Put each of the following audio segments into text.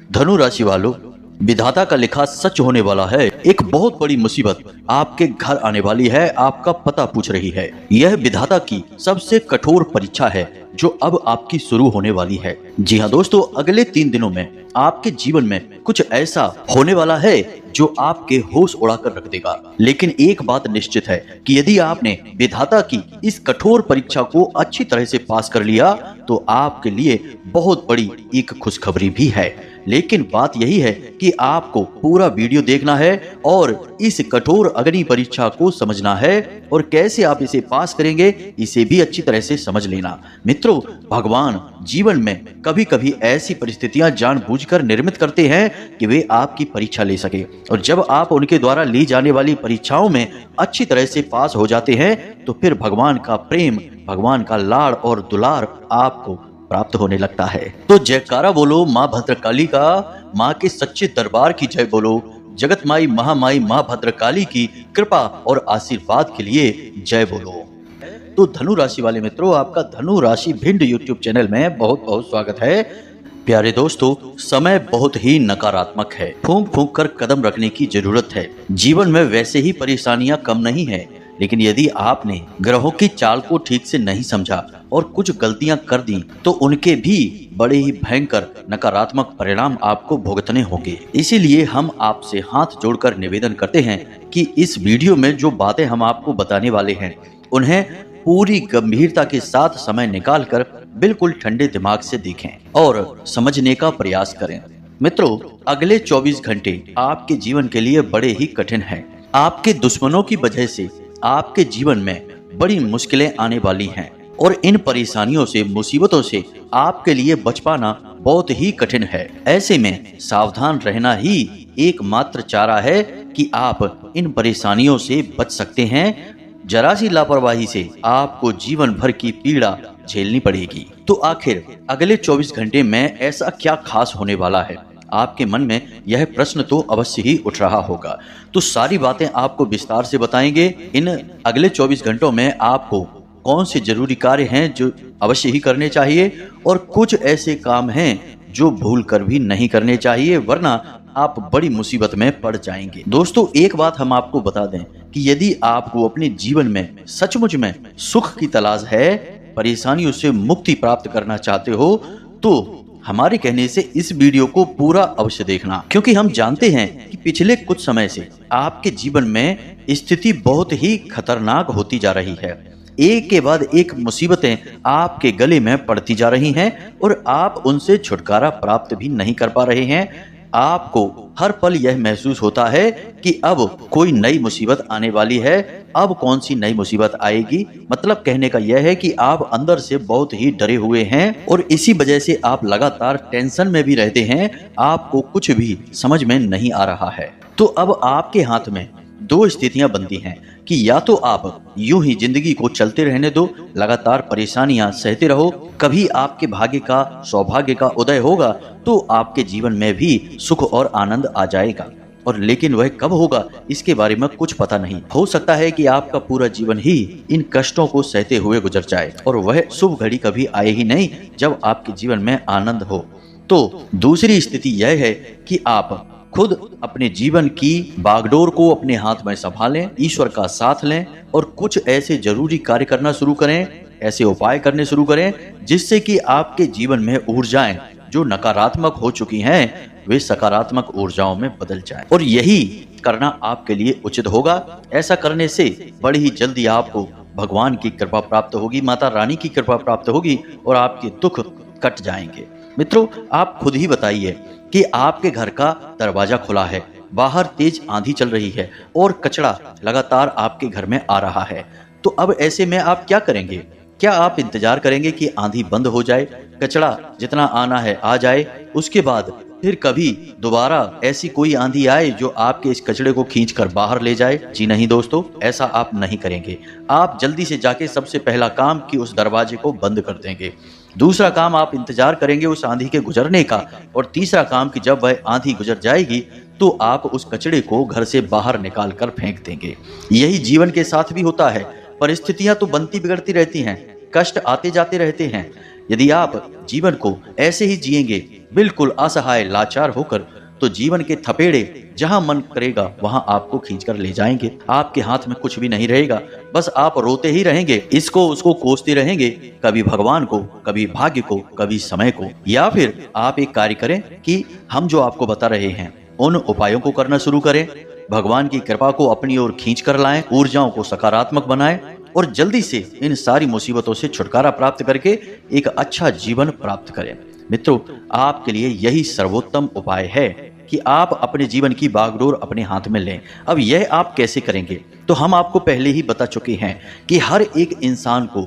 धनु राशि वालों, विधाता का लिखा सच होने वाला है। एक बहुत बड़ी मुसीबत आपके घर आने वाली है, आपका पता पूछ रही है। यह विधाता की सबसे कठोर परीक्षा है जो अब आपकी शुरू होने वाली है। जी हाँ दोस्तों, अगले 3 दिनों में आपके जीवन में कुछ ऐसा होने वाला है जो आपके होश उड़ाकर रख देगा। लेकिन एक बात निश्चित है कि यदि आपने विधाता की इस कठोर परीक्षा को अच्छी तरह से पास कर लिया तो आपके लिए बहुत बड़ी एक खुशखबरी भी है। लेकिन बात यही है कि आपको पूरा वीडियो देखना है और इस कठोर अग्नि परीक्षा को समझना है और कैसे आप इसे पास करेंगे इसे भी अच्छी तरह से समझ लेना। मित्रों, भगवान जीवन में कभी कभी ऐसी परिस्थितियां जानबूझकर निर्मित करते हैं कि वे आपकी परीक्षा ले सके, और जब आप उनके द्वारा ली जाने वाली परीक्षाओं में अच्छी तरह से पास हो जाते हैं तो फिर भगवान का प्रेम, भगवान का लाड़ और दुलार आपको प्राप्त होने लगता है। तो जयकारा बोलो माँ भद्रकाली का, माँ के सच्चे दरबार की जय बोलो, जगत माई महामाई माँ भद्रकाली की कृपा और आशीर्वाद के लिए जय बोलो। तो धनु राशि वाले मित्रों, आपका धनु राशि भिंड यूट्यूब चैनल में बहुत बहुत स्वागत है। प्यारे दोस्तों, समय बहुत ही नकारात्मक है। फूंक फूंक कर कदम रखने की जरूरत है। जीवन में वैसे ही परेशानियां कम नहीं है, लेकिन यदि आपने ग्रहों की चाल को ठीक से नहीं समझा और कुछ गलतियां कर दी तो उनके भी बड़े ही भयंकर नकारात्मक परिणाम आपको भुगतने होंगे। इसीलिए हम आपसे हाथ जोड़कर निवेदन करते हैं कि इस वीडियो में जो बातें हम आपको बताने वाले हैं उन्हें पूरी गंभीरता के साथ समय निकालकर बिल्कुल ठंडे दिमाग से देखें और समझने का प्रयास करें। मित्रों, अगले 24 घंटे आपके जीवन के लिए बड़े ही कठिन हैं। आपके दुश्मनों की वजह से आपके जीवन में बड़ी मुश्किलें आने वाली हैं और इन परेशानियों से, मुसीबतों से आपके लिए बच पाना बहुत ही कठिन है। ऐसे में सावधान रहना ही एकमात्र चारा है कि आप इन परेशानियों से बच सकते हैं। जरा सी लापरवाही से आपको जीवन भर की पीड़ा झेलनी पड़ेगी। तो आखिर अगले 24 घंटे में ऐसा क्या खास होने वाला है? आपके मन में यह प्रश्न तो अवश्य ही उठ रहा होगा। तो सारी बातें आपको विस्तार से बताएंगे। इन अगले 24 घंटों में आपको कौन से जरूरी कार्य हैं जो अवश्य ही करने चाहिए और कुछ ऐसे काम हैं जो भूल कर भी नहीं करने चाहिए, वरना आप बड़ी मुसीबत में पड़ जाएंगे। दोस्तों, एक बात हम आपको बता दें कि यदि आपको अपने जीवन में सचमुच में सुख की तलाश है, परेशानियों से मुक्ति प्राप्त करना चाहते हो, तो हमारे कहने से इस वीडियो को पूरा अवश्य देखना, क्योंकि हम जानते हैं कि पिछले कुछ समय से आपके जीवन में स्थिति बहुत ही खतरनाक होती जा रही है। एक के बाद एक मुसीबतें आपके गले में पड़ती जा रही हैं और आप उनसे छुटकारा प्राप्त भी नहीं कर पा रहे हैं। आपको हर पल यह महसूस होता है कि अब कोई नई मुसीबत आने वाली है। अब कौन सी नई मुसीबत आएगी? मतलब कहने का यह है कि आप अंदर से बहुत ही डरे हुए हैं और इसी वजह से आप लगातार टेंशन में भी रहते हैं। आपको कुछ भी समझ में नहीं आ रहा है। तो अब आपके हाथ में 2 स्थितियां बनती हैं कि या तो आप यूं ही जिंदगी को चलते रहने दो, लगातार परेशानियां सहते रहो, कभी आपके भाग्य का, सौभाग्य का उदय होगा तो आपके जीवन में भी सुख और आनंद आ जाएगा। और लेकिन वह कब होगा इसके बारे में कुछ पता नहीं। हो सकता है कि आपका पूरा जीवन ही इन कष्टों को सहते हुए गुजर जाए और वह शुभ घड़ी कभी आए ही नहीं जब आपके जीवन में आनंद हो। तो दूसरी स्थिति यह है कि आप खुद अपने जीवन की बागडोर को अपने हाथ में संभालें, ईश्वर का साथ लें और कुछ ऐसे जरूरी कार्य करना शुरू करें, ऐसे उपाय करने शुरू करें जिससे कि आपके जीवन में ऊर्जाएं जो नकारात्मक हो चुकी हैं वे सकारात्मक ऊर्जाओं में बदल जाएं। और यही करना आपके लिए उचित होगा। ऐसा करने से बड़ी ही जल्दी आपको भगवान की कृपा प्राप्त होगी, माता रानी की कृपा प्राप्त होगी और आपके दुख कट जाएंगे। मित्रों, आप खुद ही बताइए कि आपके घर का दरवाजा खुला है, बाहर तेज आंधी चल रही है और कचरा लगातार आपके घर में आ रहा है। तो अब ऐसे में आप क्या करेंगे? क्या आप इंतजार करेंगे कि आंधी बंद हो जाए, कचरा जितना आना है आ जाए, उसके बाद फिर कभी दोबारा ऐसी कोई आंधी आए जो आपके इस कचड़े को खींचकर बाहर ले जाए? जी नहीं दोस्तों, ऐसा आप नहीं करेंगे। आप जल्दी से जाके सबसे पहला काम कि उस दरवाजे को बंद कर देंगे। दूसरा काम, आप इंतजार करेंगे उस आंधी के गुजरने का। और तीसरा काम कि जब वह आंधी गुजर जाएगी तो आप उस कचड़े को घर से बाहर निकाल कर फेंक देंगे। यही जीवन के साथ भी होता है। परिस्थितियां तो बनती बिगड़ती रहती हैं, कष्ट आते जाते रहते हैं। यदि आप जीवन को ऐसे ही जिएंगे बिल्कुल असहाय लाचार होकर, तो जीवन के थपेड़े जहां मन करेगा वहां आपको खींचकर ले जाएंगे। आपके हाथ में कुछ भी नहीं रहेगा, बस आप रोते ही रहेंगे, इसको उसको कोसते रहेंगे, कभी भगवान को, कभी भाग्य को, कभी समय को। या फिर आप एक कार्य करें कि हम जो आपको बता रहे हैं उन उपायों को करना शुरू करें, भगवान की कृपा को अपनी ओर खींच कर लाएं, ऊर्जाओं को सकारात्मक बनाएं और जल्दी से इन सारी मुसीबतों से छुटकारा प्राप्त करके एक अच्छा जीवन प्राप्त करें। मित्रों, आपके लिए यही सर्वोत्तम उपाय है कि आप अपने जीवन की बागडोर अपने हाथ में लें। अब यह आप कैसे करेंगे, तो हम आपको पहले ही बता चुके हैं कि हर एक इंसान को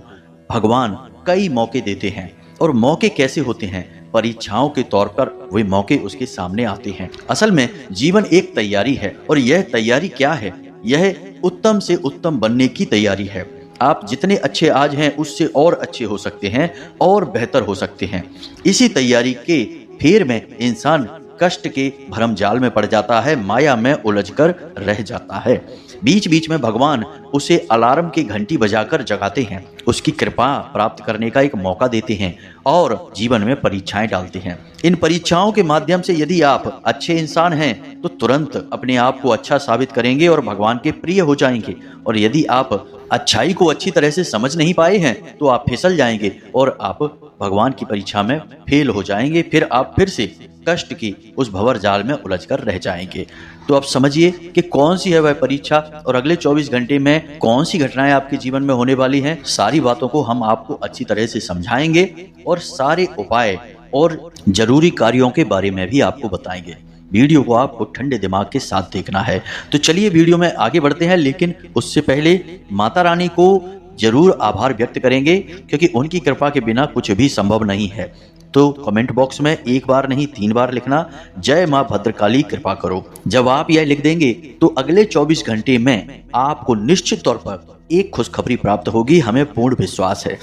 भगवान कई मौके देते हैं, और मौके कैसे होते हैं, परीक्षाओं के तौर पर वे मौके उसके सामने आते हैं। असल में जीवन एक तैयारी है, और यह तैयारी क्या है, यह उत्तम से उत्तम बनने की तैयारी है। आप जितने अच्छे आज हैं उससे और अच्छे हो सकते हैं और बेहतर हो सकते हैं। इसी तैयारी के फेर में इंसान कष्ट के भरम जाल में पड़ जाता है, माया में उलझकर रह जाता है। बीच बीच में भगवान उसे अलार्म की घंटी बजाकर जगाते हैं, उसकी कृपा प्राप्त करने का एक मौका देते हैं और जीवन में परीक्षाएं डालते हैं। इन परीक्षाओं के माध्यम से यदि आप अच्छे इंसान हैं तो तुरंत अपने आप को अच्छा साबित करेंगे और भगवान के प्रिय हो जाएंगे, और यदि आप अच्छाई को अच्छी तरह से समझ नहीं पाए हैं तो आप फिसल जाएंगे और आप भगवान की परीक्षा में फेल हो जाएंगे। फिर आप फिर से कष्ट की उस भंवर जाल में उलझकर रह जाएंगे। तो आप समझिए कि कौन सी है वह परीक्षा और अगले 24 घंटे में कौन सी घटनाएं आपके जीवन में होने वाली हैं। सारी बातों को हम आपको अच्छी तरह से समझाएंगे और सारे उपाय और जरूरी कार्यों के बारे में भी आपको बताएंगे। वीडियो को आपको ठंडे दिमाग के साथ देखना है। तो चलिए वीडियो में आगे बढ़ते हैं, लेकिन उससे पहले माता रानी को जरूर आभार व्यक्त करेंगे, क्योंकि उनकी कृपा के बिना कुछ भी संभव नहीं है। तो कमेंट बॉक्स में एक बार नहीं 3 बार लिखना, जय मां भद्रकाली कृपा करो। जब आप यह लिख देंगे तो अगले 24 घंटे में आपको निश्चित तौर पर एक खुशखबरी प्राप्त होगी, हमें पूर्ण विश्वास है।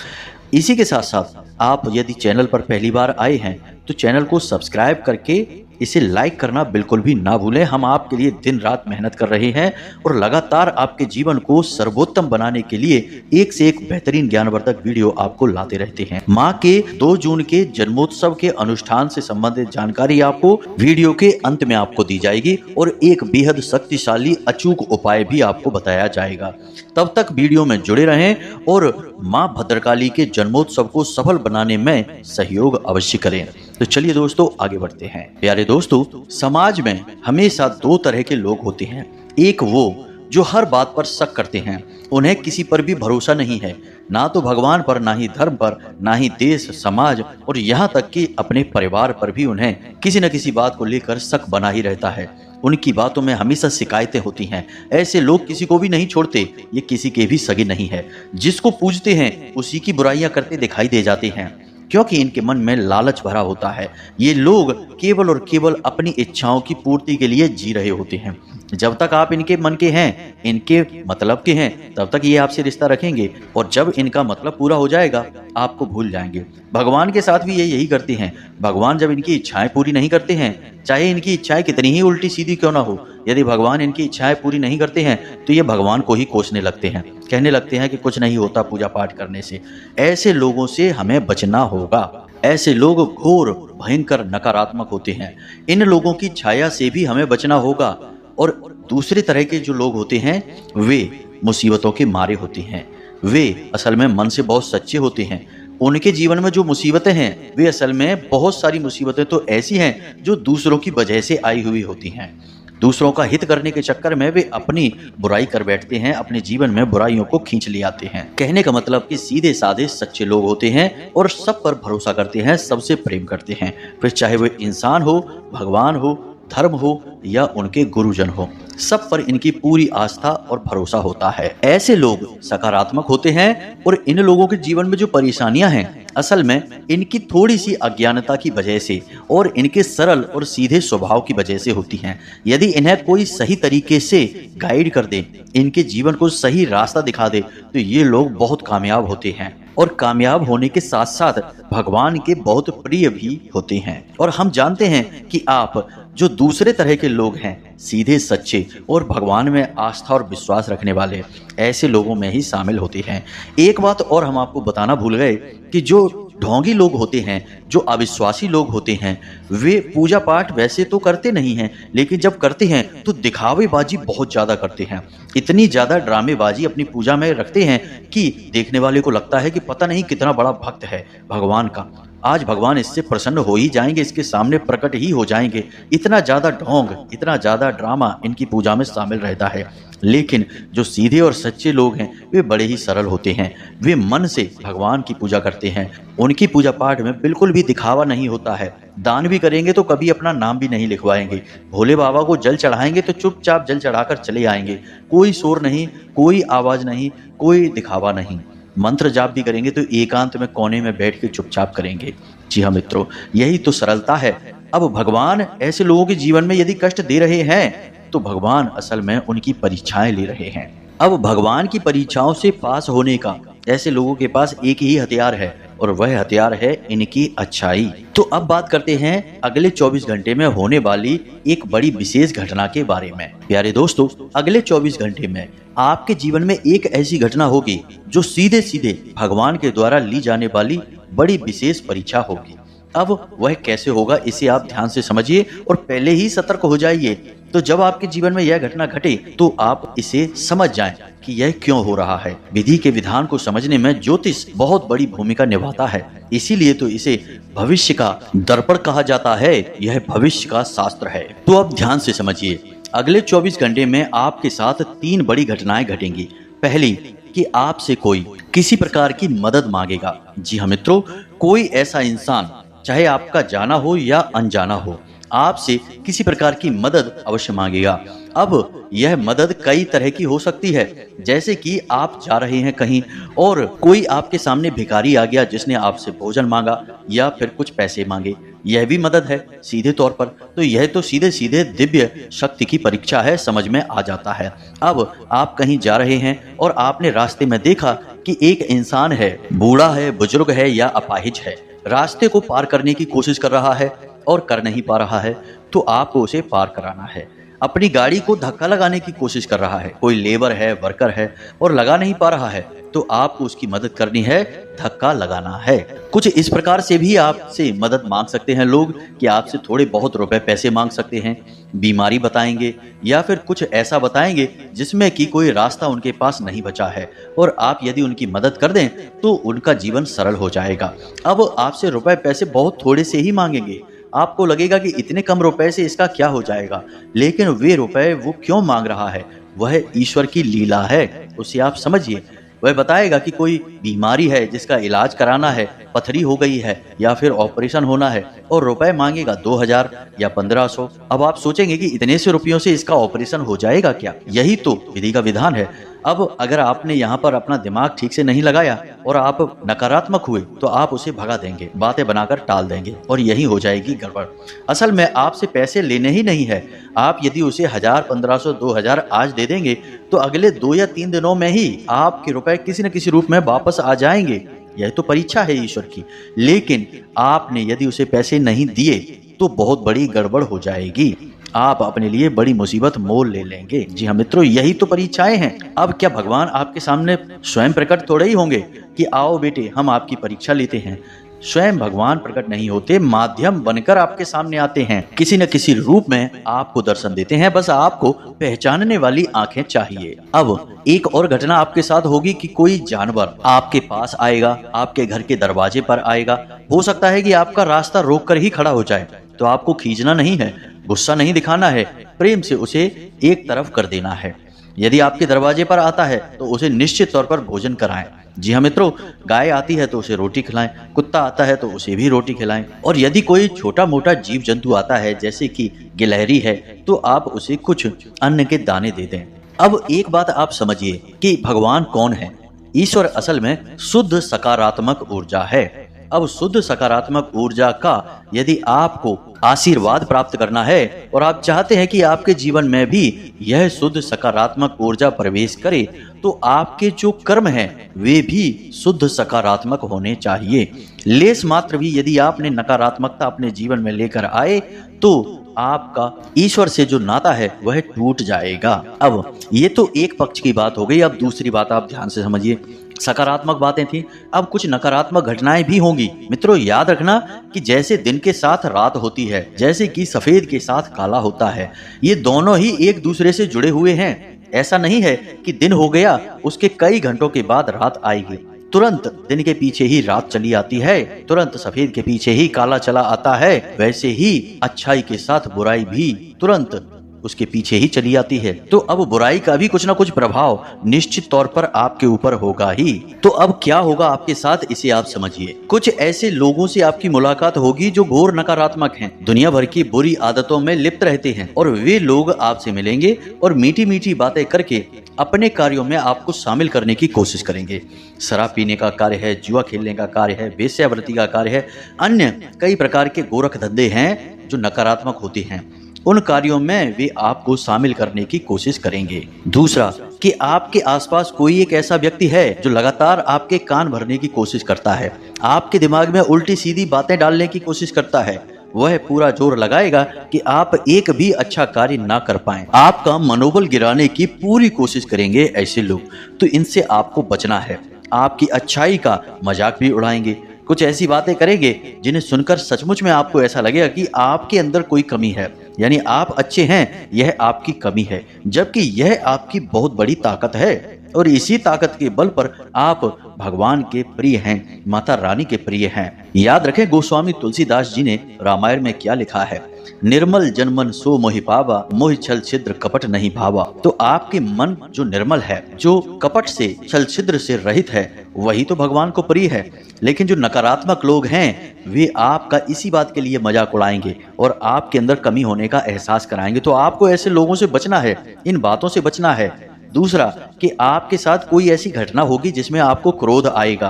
इसी के साथ साथ आप यदि चैनल पर पहली बार आए हैं तो चैनल को सब्सक्राइब करके इसे लाइक करना बिल्कुल भी ना भूलें। हम आपके लिए दिन रात मेहनत कर रहे हैं और लगातार आपके जीवन को सर्वोत्तम बनाने के लिए एक से एक बेहतरीन ज्ञानवर्धक वीडियो आपको लाते रहते हैं। माँ के 2 जून के जन्मोत्सव के अनुष्ठान से संबंधित जानकारी आपको वीडियो के अंत में आपको दी जाएगी और एक बेहद शक्तिशाली अचूक उपाय भी आपको बताया जाएगा। तब तक वीडियो में जुड़े रहें और माँ भद्रकाली के जन्मोत्सव को सफल बनाने में सहयोग अवश्य करें। तो चलिए दोस्तों आगे बढ़ते हैं। प्यारे दोस्तों, समाज में हमेशा 2 तरह के लोग होते हैं। एक वो जो हर बात पर शक करते हैं, उन्हें किसी पर भी भरोसा नहीं है, ना तो भगवान पर, ना ही धर्म पर, ना ही देश समाज, और यहाँ तक कि अपने परिवार पर भी उन्हें किसी न किसी बात को लेकर शक बना ही रहता है। उनकी बातों में हमेशा शिकायतें होती हैं। ऐसे लोग किसी को भी नहीं छोड़ते, ये किसी के भी सगे नहीं है। जिसको पूजते हैं उसी की बुराइयां करते दिखाई दे जाते हैं, क्योंकि इनके मन में लालच भरा होता है। ये लोग केवल और केवल अपनी इच्छाओं की पूर्ति के लिए जी रहे होते हैं। जब तक आप इनके मन के हैं, इनके मतलब के हैं, तब तक ये आपसे रिश्ता रखेंगे, और जब इनका मतलब पूरा हो जाएगा आपको भूल जाएंगे। भगवान के साथ भी ये यही करते हैं। भगवान जब इनकी इच्छाएं पूरी नहीं करते हैं, चाहे इनकी इच्छाएं कितनी ही उल्टी सीधी क्यों ना हो, यदि भगवान इनकी इच्छाएं पूरी नहीं करते हैं तो ये भगवान को ही कोसने लगते हैं, कहने लगते हैं कि कुछ नहीं होता पूजा पाठ करने से। ऐसे लोगों से हमें बचना होगा। ऐसे लोग घोर भयंकर नकारात्मक होते हैं। इन लोगों की छाया से भी हमें बचना होगा। और दूसरे तरह के जो लोग होते हैं वे मुसीबतों के मारे होते हैं। वे असल में मन से बहुत सच्चे होते हैं। उनके जीवन में जो मुसीबतें हैं वे असल में बहुत सारी मुसीबतें तो ऐसी हैं जो दूसरों की वजह से आई हुई होती हैं। दूसरों का हित करने के चक्कर में वे अपनी बुराई कर बैठते हैं, अपने जीवन में बुराइयों को खींच ले आते हैं। कहने का मतलब कि सीधे साधे सच्चे लोग होते हैं और सब पर भरोसा करते हैं, सबसे प्रेम करते हैं, फिर चाहे वो इंसान हो, भगवान हो, धर्म हो या उनके गुरुजन हो, सब पर इनकी पूरी आस्था और भरोसा होता है। ऐसे लोग सकारात्मक होते हैं और इन लोगों के जीवन में जो परेशानियां हैं असल में इनकी थोड़ी सी अज्ञानता की वजह से और इनके सरल और सीधे स्वभाव की वजह से होती हैं। यदि इन्हें कोई सही तरीके से गाइड कर दे, इनके जीवन को सही रास्ता दिखा दे, तो ये लोग बहुत कामयाब होते हैं और कामयाब होने के साथ साथ भगवान के बहुत प्रिय भी होते हैं। और हम जानते हैं कि आप जो दूसरे तरह के लोग हैं, सीधे सच्चे और भगवान में आस्था और विश्वास रखने वाले, ऐसे लोगों में ही शामिल होते हैं। एक बात और हम आपको बताना भूल गए कि जो ढोंगी लोग होते हैं, जो अविश्वासी लोग होते हैं, वे पूजा पाठ वैसे तो करते नहीं हैं, लेकिन जब करते हैं तो दिखावेबाजी बहुत ज़्यादा करते हैं। इतनी ज़्यादा ड्रामेबाजी अपनी पूजा में रखते हैं कि देखने वाले को लगता है कि पता नहीं कितना बड़ा भक्त है भगवान का। आज भगवान इससे प्रसन्न हो ही जाएंगे, इसके सामने प्रकट ही हो जाएंगे। इतना ज़्यादा ढोंग, इतना ज़्यादा ड्रामा इनकी पूजा में शामिल रहता है। लेकिन जो सीधे और सच्चे लोग हैं वे बड़े ही सरल होते हैं। वे मन से भगवान की पूजा करते हैं। उनकी पूजा पाठ में बिल्कुल भी दिखावा नहीं होता है। दान भी करेंगे तो कभी अपना नाम भी नहीं लिखवाएंगे। भोले बाबा को जल चढ़ाएंगे तो चुपचाप जल चढ़ाकर चले आएंगे। कोई शोर नहीं, कोई आवाज़ नहीं, कोई दिखावा नहीं। मंत्र जाप भी करेंगे तो एकांत में कोने में बैठ के चुपचाप करेंगे। जी हाँ मित्रों, यही तो सरलता है। अब भगवान ऐसे लोगों के जीवन में यदि कष्ट दे रहे हैं तो भगवान असल में उनकी परीक्षाएं ले रहे हैं। अब भगवान की परीक्षाओं से पास होने का ऐसे लोगों के पास एक ही हथियार है और वह हथियार है इनकी अच्छाई। तो अब बात करते हैं अगले 24 घंटे में होने वाली एक बड़ी विशेष घटना के बारे में। प्यारे दोस्तों, अगले 24 घंटे में आपके जीवन में एक ऐसी घटना होगी जो सीधे सीधे भगवान के द्वारा ली जाने वाली बड़ी विशेष परीक्षा होगी। अब वह कैसे होगा इसे आप ध्यान से समझिए और पहले ही सतर्क हो जाइए। तो जब आपके जीवन में यह घटना घटे तो आप इसे समझ जाएं कि यह क्यों हो रहा है। विधि के विधान को समझने में ज्योतिष बहुत बड़ी भूमिका निभाता है, इसीलिए तो इसे भविष्य का दर्पण कहा जाता है। यह भविष्य का शास्त्र है। तो अब ध्यान से समझिए, अगले 24 घंटे में आपके साथ 3 बड़ी घटनाएं घटेंगी। पहली कि आपसे कोई किसी प्रकार की मदद मांगेगा। जी हाँ मित्रों, कोई ऐसा इंसान, चाहे आपका जाना हो या अनजाना हो, आपसे किसी प्रकार की मदद अवश्य मांगेगा। अब यह मदद कई तरह की हो सकती है, जैसे कि आप जा रहे हैं कहीं और कोई आपके सामने भिखारी आ गया जिसने आपसे भोजन मांगा या फिर कुछ पैसे मांगे, यह भी मदद है सीधे तौर पर। तो यह तो सीधे सीधे दिव्य शक्ति की परीक्षा है, समझ में आ जाता है। अब आप कहीं जा रहे हैं और आपने रास्ते में देखा कि एक इंसान है, बूढ़ा है, बुजुर्ग है या अपाहिज है, रास्ते को पार करने की कोशिश कर रहा है और कर नहीं पा रहा है, तो आपको उसे पार कराना है। अपनी गाड़ी को धक्का लगाने की कोशिश कर रहा है, कोई लेबर है, वर्कर है और लगा नहीं पा रहा है, तो आपको उसकी मदद करनी है, धक्का लगाना है। कुछ इस प्रकार से भी आपसे मदद मांग सकते हैं लोग कि आपसे थोड़े बहुत रुपए पैसे मांग सकते हैं, बीमारी बताएंगे या फिर कुछ ऐसा बताएंगे जिसमें कि कोई रास्ता उनके पास नहीं बचा है और आप यदि उनकी मदद कर दें तो उनका जीवन सरल हो जाएगा। अब आपसे रुपए पैसे बहुत थोड़े से ही मांगेंगे, आपको लगेगा कि इतने कम रुपए से इसका क्या हो जाएगा, लेकिन वे रुपए वो क्यों मांग रहा है, वह ईश्वर की लीला है, उसे आप समझिए। वह बताएगा कि कोई बीमारी है जिसका इलाज कराना है, पथरी हो गई है या फिर ऑपरेशन होना है और रुपए मांगेगा 2000 या 1500। अब आप सोचेंगे कि इतने से रुपयों से इसका ऑपरेशन हो जाएगा क्या? यही तो विधि का विधान है। अब अगर आपने यहाँ पर अपना दिमाग ठीक से नहीं लगाया और आप नकारात्मक हुए तो आप उसे भगा देंगे, बातें बनाकर टाल देंगे और यही हो जाएगी गड़बड़। असल में आपसे पैसे लेने ही नहीं है। आप यदि उसे 1000, 1500, 2000 आज दे देंगे तो अगले 2 या 3 दिनों में ही आपके रुपए किसी न किसी रूप में वापस आ जाएंगे। यह तो परीक्षा है ईश्वर की। लेकिन आपने यदि उसे पैसे नहीं दिए तो बहुत बड़ी गड़बड़ हो जाएगी, आप अपने लिए बड़ी मुसीबत मोल ले लेंगे। जी हाँ मित्रों, यही तो परीक्षाएं हैं। अब क्या भगवान आपके सामने स्वयं प्रकट थोड़े ही होंगे कि आओ बेटे हम आपकी परीक्षा लेते हैं? स्वयं भगवान प्रकट नहीं होते, माध्यम बनकर आपके सामने आते हैं, किसी न किसी रूप में आपको दर्शन देते हैं। बस आपको पहचानने वाली आंखें चाहिए। अब एक और घटना आपके साथ होगी कि कोई जानवर आपके पास आएगा, आपके घर के दरवाजे पर आएगा। हो सकता है कि आपका रास्ता रोक कर ही खड़ा हो जाए, तो आपको खींचना नहीं है, गुस्सा नहीं दिखाना है, प्रेम से उसे एक तरफ कर देना है। यदि आपके दरवाजे पर आता है तो उसे निश्चित तौर पर भोजन कराएं। जी हाँ मित्रों, गाय आती है तो उसे रोटी खिलाएं, कुत्ता आता है तो उसे भी रोटी खिलाएं, और यदि कोई छोटा मोटा जीव जंतु आता है जैसे कि गिलहरी है तो आप उसे कुछ अन्न के दाने दे दें। अब एक बात आप समझिए कि भगवान कौन है। ईश्वर असल में शुद्ध सकारात्मक ऊर्जा है। अब शुद्ध सकारात्मक ऊर्जा का यदि आपको आशीर्वाद प्राप्त करना है और आप चाहते हैं कि आपके जीवन में भी यह शुद्ध सकारात्मक ऊर्जा प्रवेश करे, तो आपके जो कर्म हैं वे भी शुद्ध सकारात्मक होने चाहिए। लेस मात्र भी यदि आपने नकारात्मकता अपने जीवन में लेकर आए तो आपका ईश्वर से जो नाता है वह टूट जाएगा। अब ये तो एक पक्ष की बात हो गई। अब दूसरी बात आप ध्यान से समझिए। सकारात्मक बातें थी, अब कुछ नकारात्मक घटनाएं भी होंगी। मित्रों, याद रखना कि जैसे दिन के साथ रात होती है, जैसे कि सफेद के साथ काला होता है, ये दोनों ही एक दूसरे से जुड़े हुए हैं। ऐसा नहीं है कि दिन हो गया उसके कई घंटों के बाद रात आएगी, तुरंत दिन के पीछे ही रात चली आती है, तुरंत सफेद के पीछे ही काला चला आता है। वैसे ही अच्छाई के साथ बुराई भी तुरंत उसके पीछे ही चली आती है। तो अब बुराई का भी कुछ ना कुछ प्रभाव निश्चित तौर पर आपके ऊपर होगा ही। तो अब क्या होगा आपके साथ, इसे आप समझिए। कुछ ऐसे लोगों से आपकी मुलाकात होगी जो घोर नकारात्मक हैं, दुनिया भर की बुरी आदतों में लिप्त रहते हैं, और वे लोग आपसे मिलेंगे और मीठी मीठी बातें करके अपने कार्यों में आपको शामिल करने की कोशिश करेंगे। शराब पीने का कार्य है, जुआ खेलने का कार्य है, वेश्यावृत्ति का कार्य है, अन्य कई प्रकार के गोरख धंधे हैं जो नकारात्मक होते हैं, उन कार्यों में वे आपको शामिल करने की कोशिश करेंगे। दूसरा, कि आपके आसपास कोई एक ऐसा व्यक्ति है जो लगातार आपके कान भरने की कोशिश करता है, आपके दिमाग में उल्टी सीधी बातें डालने की कोशिश करता है। वह पूरा जोर लगाएगा कि आप एक भी अच्छा कार्य ना कर पाएं, आपका मनोबल गिराने की पूरी कोशिश करेंगे ऐसे लोग। तो इनसे आपको बचना है। आपकी अच्छाई का मजाक भी उड़ाएंगे, कुछ ऐसी बातें करेंगे जिन्हें सुनकर सचमुच में आपको ऐसा लगेगा कि आपके अंदर कोई कमी है, यानी आप अच्छे हैं, यह आपकी कमी है, जबकि यह आपकी बहुत बड़ी ताकत है। और इसी ताकत के बल पर आप भगवान के प्रिय हैं, माता रानी के प्रिय हैं। याद रखें, गोस्वामी तुलसीदास जी ने रामायण में क्या लिखा है, निर्मल जनमन सो मोहि पावा, मोहि छल छिद्र कपट नहीं भावा। तो आपके मन जो निर्मल है, जो कपट से छल छिद्र से रहित है, वही तो भगवान को प्रिय है। लेकिन जो नकारात्मक लोग हैं, वे आपका इसी बात के लिए मजाक उड़ाएंगे और आपके अंदर कमी होने का एहसास कराएंगे। तो आपको ऐसे लोगों से बचना है, इन बातों से बचना है। दूसरा, कि आपके साथ कोई ऐसी घटना होगी जिसमें आपको क्रोध आएगा,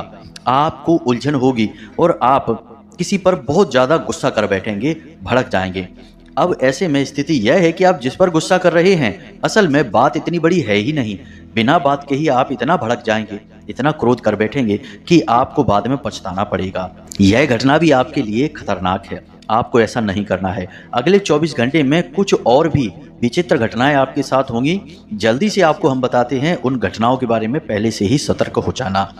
आपको उलझन होगी और आप किसी पर बहुत ज्यादा गुस्सा कर बैठेंगे, भड़क जाएंगे। अब ऐसे में स्थिति यह है कि आप जिस पर गुस्सा कर रहे हैं, असल में बात इतनी बड़ी है ही नहीं। बिना बात के ही आप इतना भड़क जाएंगे, इतना क्रोध कर बैठेंगे कि आपको बाद में पछताना पड़ेगा। यह घटना भी आपके लिए खतरनाक है, आपको ऐसा नहीं करना है। अगले 24 घंटे में कुछ और भी विचित्र घटनाएं आपके साथ होंगी। जल्दी से आपको हम बताते हैं उन घटनाओं के बारे में, पहले से ही सतर्क हो जाना।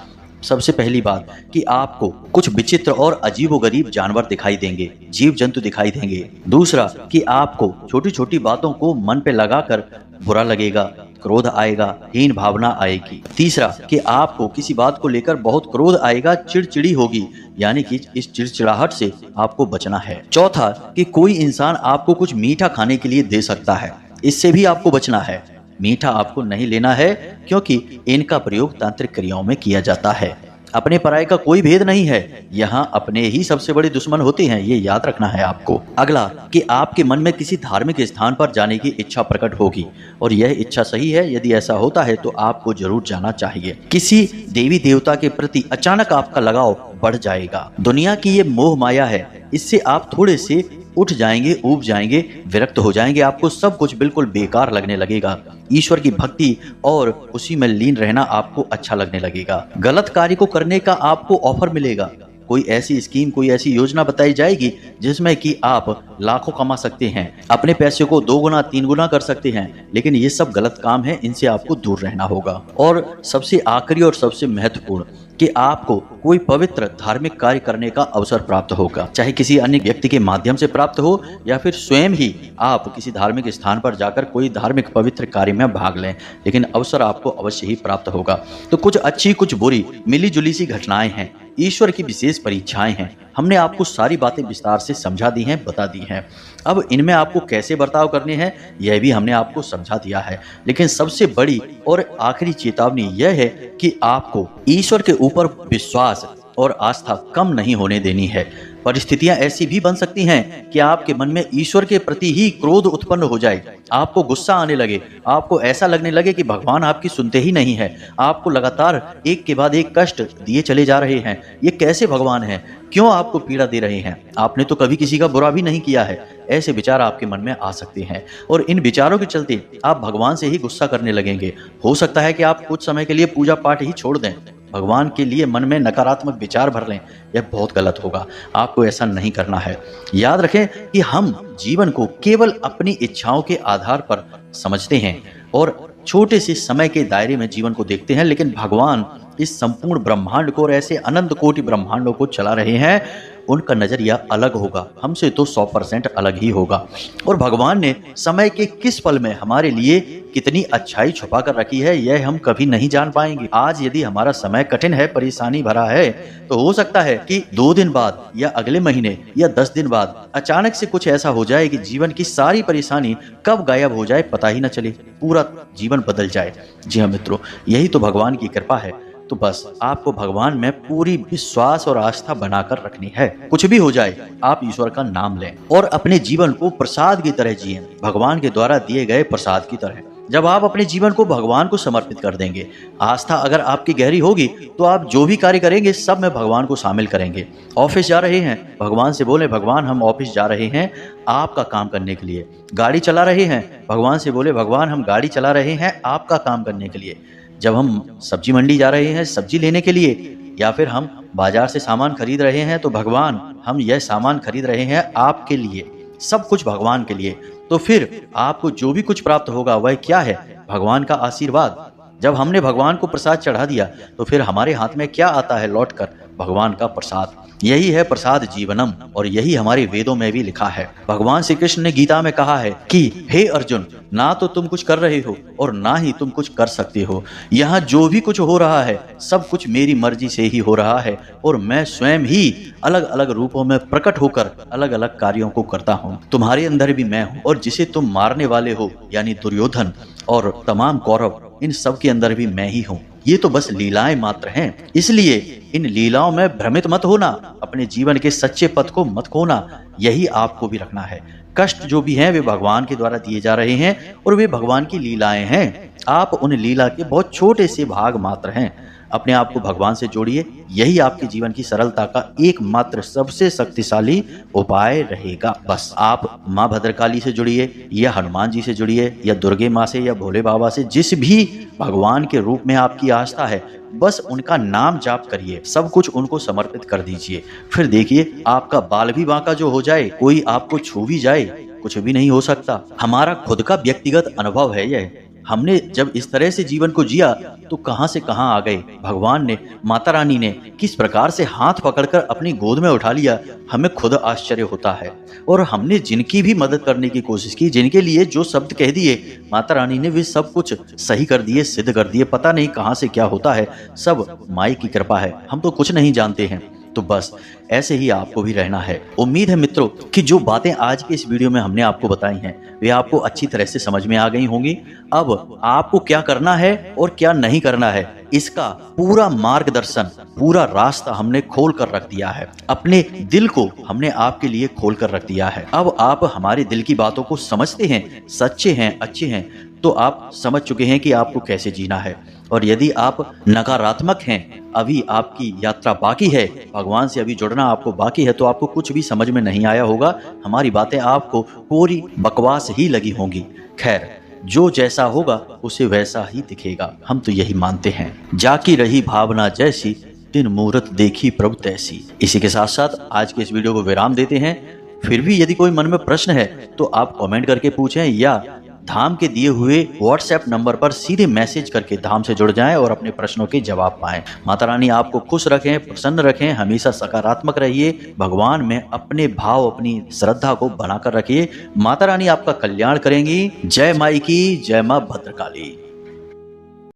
सबसे पहली बात कि आपको कुछ विचित्र और अजीबोगरीब जानवर दिखाई देंगे, जीव जंतु दिखाई देंगे। दूसरा, कि आपको छोटी छोटी बातों को मन पे लगाकर बुरा लगेगा, क्रोध आएगा, हीन भावना आएगी। तीसरा, कि आपको किसी बात को लेकर बहुत क्रोध आएगा, चिड़चिड़ी होगी, यानी कि इस चिड़चिड़ाहट से आपको बचना है। चौथा, कि कोई इंसान आपको कुछ मीठा खाने के लिए दे सकता है, इससे भी आपको बचना है। मीठा आपको नहीं लेना है, क्योंकि इनका प्रयोग तांत्रिक क्रियाओं में किया जाता है। अपने पराये का कोई भेद नहीं है, यहाँ अपने ही सबसे बड़े दुश्मन होते हैं, ये याद रखना है आपको। अगला, कि आपके मन में किसी धार्मिक स्थान पर जाने की इच्छा प्रकट होगी, और यह इच्छा सही है। यदि ऐसा होता है तो आपको जरूर जाना चाहिए। किसी देवी देवता के प्रति अचानक आपका लगाव बढ़ जाएगा। दुनिया की ये मोह माया है, इससे आप थोड़े से उठ जाएंगे, ऊब जाएंगे, विरक्त हो जाएंगे, आपको सब कुछ बिल्कुल बेकार लगने लगेगा। ईश्वर की भक्ति और उसी में लीन रहना आपको अच्छा लगने लगेगा। गलत कार्य को करने का आपको ऑफर मिलेगा, कोई ऐसी स्कीम, कोई ऐसी योजना बताई जाएगी जिसमें कि आप लाखों कमा सकते हैं, अपने पैसे को 2 गुना 3 गुना कर सकते हैं। लेकिन ये सब गलत काम है, इनसे आपको दूर रहना होगा। और सबसे आखिरी और सबसे महत्वपूर्ण, कि आपको कोई पवित्र धार्मिक कार्य करने का अवसर प्राप्त होगा, चाहे किसी अन्य व्यक्ति के माध्यम से प्राप्त हो या फिर स्वयं ही आप किसी धार्मिक स्थान पर जाकर कोई धार्मिक पवित्र कार्य में भाग लें, लेकिन अवसर आपको अवश्य ही प्राप्त होगा। तो कुछ अच्छी कुछ बुरी मिली जुली सी घटनाएं हैं, ईश्वर की विशेष परीक्षाएं हैं। हमने आपको सारी बातें विस्तार से समझा दी हैं, बता दी हैं। अब इनमें आपको कैसे बर्ताव करने हैं यह भी हमने आपको समझा दिया है। लेकिन सबसे बड़ी और आखिरी चेतावनी यह है कि आपको ईश्वर के ऊपर विश्वास और आस्था कम नहीं होने देनी है। परिस्थितियां ऐसी भी बन सकती हैं कि आपके मन में ईश्वर के प्रति ही क्रोध उत्पन्न हो जाए, आपको गुस्सा आने लगे, आपको ऐसा लगने लगे कि भगवान आपकी सुनते ही नहीं है, आपको लगातार एक के बाद एक कष्ट दिए चले जा रहे हैं। ये कैसे भगवान हैं, क्यों आपको पीड़ा दे रहे हैं, आपने तो कभी किसी का बुरा भी नहीं किया है। ऐसे विचार आपके मन में आ सकते हैं और इन विचारों के चलते आप भगवान से ही गुस्सा करने लगेंगे। हो सकता है कि आप कुछ समय के लिए पूजा पाठ ही छोड़ दें, भगवान के लिए मन में नकारात्मक विचार भर लें। यह बहुत गलत होगा, आपको ऐसा नहीं करना है। याद रखें कि हम जीवन को केवल अपनी इच्छाओं के आधार पर समझते हैं और छोटे से समय के दायरे में जीवन को देखते हैं, लेकिन भगवान इस संपूर्ण ब्रह्मांड को और ऐसे अनंत कोटि ब्रह्मांडों को चला रहे हैं, उनका नजरिया अलग होगा, हमसे तो 100% अलग ही होगा। और भगवान ने समय के किस पल में हमारे लिए कितनी अच्छाई छुपा कर रखी है, यह हम कभी नहीं जान पाएंगे। आज यदि हमारा समय कठिन है, परेशानी भरा है, तो हो सकता है कि 2 दिन बाद या अगले महीने या 10 दिन बाद अचानक से कुछ ऐसा हो जाए कि जीवन की सारी परेशानी कब गायब हो जाए पता ही न चले, पूरा जीवन बदल जाए। जी हाँ मित्रों, यही तो भगवान की कृपा है। तो बस आपको भगवान में पूरी विश्वास और आस्था बनाकर रखनी है। कुछ भी हो जाए, आप ईश्वर का नाम लें और अपने जीवन को प्रसाद की तरह जिएं, भगवान के द्वारा दिए गए प्रसाद की तरह। जब आप अपने जीवन को भगवान को समर्पित कर देंगे, आस्था अगर आपकी गहरी होगी, तो आप जो भी कार्य करेंगे सब में भगवान को शामिल करेंगे। ऑफिस जा रहे हैं, भगवान से बोले भगवान हम ऑफिस जा रहे हैं आपका काम करने के लिए। गाड़ी चला रहे हैं, भगवान से बोले भगवान हम गाड़ी चला रहे हैं आपका काम करने के लिए। जब हम सब्जी मंडी जा रहे हैं सब्जी लेने के लिए, या फिर हम बाजार से सामान खरीद रहे हैं, तो भगवान हम यह सामान खरीद रहे हैं आपके लिए, सब कुछ भगवान के लिए। तो फिर आपको जो भी कुछ प्राप्त होगा वह क्या है? भगवान का आशीर्वाद। जब हमने भगवान को प्रसाद चढ़ा दिया, तो फिर हमारे हाथ में क्या आता है लौटकर? भगवान का प्रसाद। यही है प्रसाद जीवनम, और यही हमारे वेदों में भी लिखा है। भगवान श्री कृष्ण ने गीता में कहा है कि हे अर्जुन, ना तो तुम कुछ कर रहे हो और ना ही तुम कुछ कर सकते हो। यहाँ जो भी कुछ हो रहा है सब कुछ मेरी मर्जी से ही हो रहा है, और मैं स्वयं ही अलग अलग रूपों में प्रकट होकर अलग अलग कार्यों को करता हूँ। तुम्हारे अंदर भी मैं हूँ, और जिसे तुम मारने वाले हो यानी दुर्योधन और तमाम कौरव, इन सब के अंदर भी मैं ही हूँ। ये तो बस लीलाएं मात्र हैं, इसलिए इन लीलाओं में भ्रमित मत होना, अपने जीवन के सच्चे पथ को मत खोना। यही आपको भी रखना है। कष्ट जो भी हैं वे भगवान के द्वारा दिए जा रहे हैं, और वे भगवान की लीलाएं हैं। आप उन लीला के बहुत छोटे से भाग मात्र हैं। अपने आप को भगवान से जोड़िए, यही आपके जीवन की सरलता का एकमात्र सबसे शक्तिशाली उपाय रहेगा। बस आप माँ भद्रकाली से जुड़िए, या हनुमान जी से जुड़िए, या दुर्गे माँ से, या भोले बाबा से, जिस भी भगवान के रूप में आपकी आस्था है, बस उनका नाम जाप करिए, सब कुछ उनको समर्पित कर दीजिए। फिर देखिए आपका बाल भी बांका जो हो जाए, कोई आपको छू भी जाए, कुछ भी नहीं हो सकता। हमारा खुद का व्यक्तिगत अनुभव है यह। हमने जब इस तरह से जीवन को जिया तो कहां से कहां आ गए। भगवान ने, माता रानी ने किस प्रकार से हाथ पकड़कर अपनी गोद में उठा लिया, हमें खुद आश्चर्य होता है। और हमने जिनकी भी मदद करने की कोशिश की, जिनके लिए जो शब्द कह दिए, माता रानी ने वे सब कुछ सही कर दिए, सिद्ध कर दिए। पता नहीं कहां से क्या होता है, सब माई की कृपा है, हम तो कुछ नहीं जानते हैं। तो बस ऐसे ही आपको भी रहना है। उम्मीद है मित्रों कि जो बातें आज के इस वीडियो में हमने आपको बताई हैं वे आपको अच्छी तरह से समझ में आ गई होंगी। अब आपको क्या करना है और क्या नहीं करना है, इसका पूरा मार्गदर्शन, पूरा रास्ता हमने खोल कर रख दिया है। अपने दिल को हमने आपके लिए खोल कर रख दिया है। अब आप हमारे दिल की बातों को समझते हैं, सच्चे हैं, अच्छे हैं, तो आप समझ चुके हैं कि आपको कैसे जीना है। और यदि आप नकारात्मक हैं, अभी आपकी यात्रा बाकी है, भगवान से अभी जुड़ना आपको बाकी है, तो आपको कुछ भी समझ में नहीं आया होगा। हमारी बातें आपको पूरी बकवास ही लगी होंगी। खैर, जो जैसा होगा उसे वैसा ही दिखेगा, हम तो यही मानते हैं। जाकी रही भावना जैसी, दिन मूरत देखी प्रभु तैसी। इसी के साथ साथ आज के इस वीडियो को विराम देते हैं। फिर भी यदि कोई मन में प्रश्न है तो आप कमेंट करके पूछें, या धाम के दिए हुए व्हाट्सएप नंबर पर सीधे मैसेज करके धाम से जुड़ जाएं और अपने प्रश्नों के जवाब पाएं। माता रानी आपको खुश रखें, प्रसन्न रखें, हमेशा सकारात्मक रहिए, भगवान में अपने भाव, अपनी श्रद्धा को बनाकर रखिए। माता रानी आपका कल्याण करेंगी। जय माई की, जय मां भद्रकाली।